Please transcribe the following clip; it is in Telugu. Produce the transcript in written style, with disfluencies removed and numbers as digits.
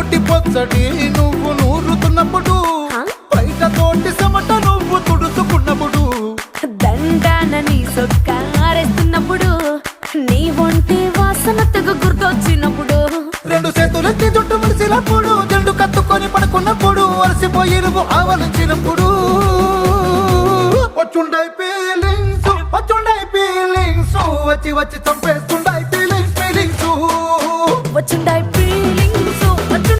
నోటి పొచ్చటి నువ్వు నూరుతున్నప్పుడు, బయట తోటి చెమట నువ్వు తుడుచుకున్నప్పుడు, దండాన నీ సొక్క ఆరేస్తున్నప్పుడు, నీ ఒంటి వాసన తెగ గుర్తొచ్చినప్పుడు, రెండు చేతులెత్తి జుట్టు ముడిసినప్పుడు, జండు కత్తుకొని పడుకున్నప్పుడు, అలసిపోయి నువ్వు ఆవలించినప్పుడు, వచ్చుండై ఫీలింగ్స్ వచ్చి వచ్చి చంపేస్తుండై